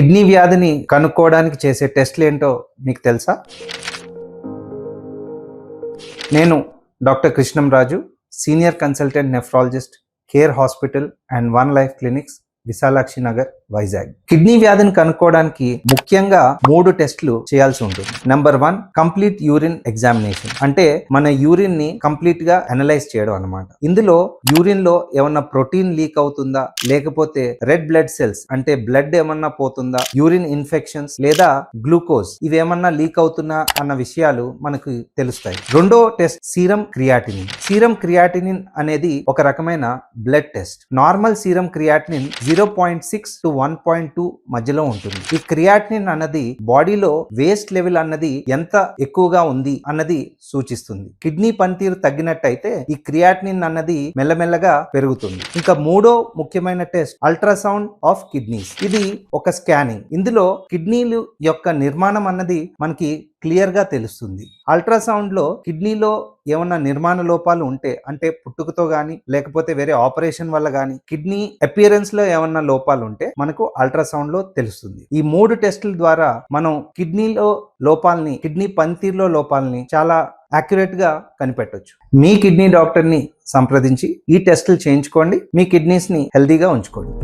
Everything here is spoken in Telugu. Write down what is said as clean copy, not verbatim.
కిడ్నీ వ్యాధిని కనుక్కోవడానికి చేసే టెస్ట్లు ఏంటో మీకు తెలుసా? నేను doctor Krishnamraju, senior consultant nephrologist, care hospital and one life clinics, Visalakshi Nagar, Vizag. Kidney వ్యాధిని కనుక్కోవడానికి ముఖ్యంగా 3 టెస్టులు చేయాల్సి ఉంటుంది. Number 1, complete urine examination. అంటే మన యూరిన్ ని కంప్లీట్ గా అనలైజ్ చేయడం అన్నమాట. ఇందులో యూరిన్ లో ఏమన్నా ప్రోటీన్ లీక్ అవుతుందా, లేకపోతే రెడ్ బ్లడ్ సెల్స్ అంటే బ్లడ్ ఏమన్నా పోతుందా, యూరిన్ ఇన్ఫెక్షన్స్ లేదా గ్లూకోజ్ ఇవేమన్నా లీక్ అవుతున్నా అన్న విషయాలు మనకు తెలుస్తాయి. రెండో test serum creatinine. Serum creatinine అనేది ఒక రకమైన blood test. Normal serum creatinine 0.6 to 1.2 మధ్యలో ఉంటుంది. ఈ క్రియాటినిన్ అన్నది బాడీలో వేస్ట్ లెవెల్ అన్నది ఎంత ఎక్కువగా ఉంది అన్నది సూచిస్తుంది. కిడ్నీ పనితీరు తగ్గినట్టయితే ఈ క్రియాటినిన్ అన్నది మెల్లమెల్లగా పెరుగుతుంది. ఇంకా మూడో ముఖ్యమైన టెస్ట్ అల్ట్రాసౌండ్ ఆఫ్ కిడ్నీస్. ఇది ఒక స్కానింగ్. ఇందులో కిడ్నీలు యొక్క నిర్మాణం అన్నది మనకి క్లియర్ గా తెలుస్తుంది. అల్ట్రాసౌండ్ లో కిడ్నీలో ఏమన్నా నిర్మాణ లోపాలు ఉంటే, అంటే పుట్టుకతో గానీ లేకపోతే వేరే ఆపరేషన్ వల్ల గానీ కిడ్నీ అపియరెన్స్ లో ఏమన్నా లోపాలు ఉంటే మనకు అల్ట్రాసౌండ్ లో తెలుస్తుంది. ఈ 3 టెస్టుల ద్వారా మనం కిడ్నీలో లోపాలని, కిడ్నీ పనితీరులో లోపాలని చాలా యాక్యురేట్ గా కనిపెట్టొచ్చు. మీ కిడ్నీ డాక్టర్ ని సంప్రదించి ఈ టెస్టులు చేయించుకోండి. మీ కిడ్నీస్ ని హెల్దీగా ఉంచుకోండి.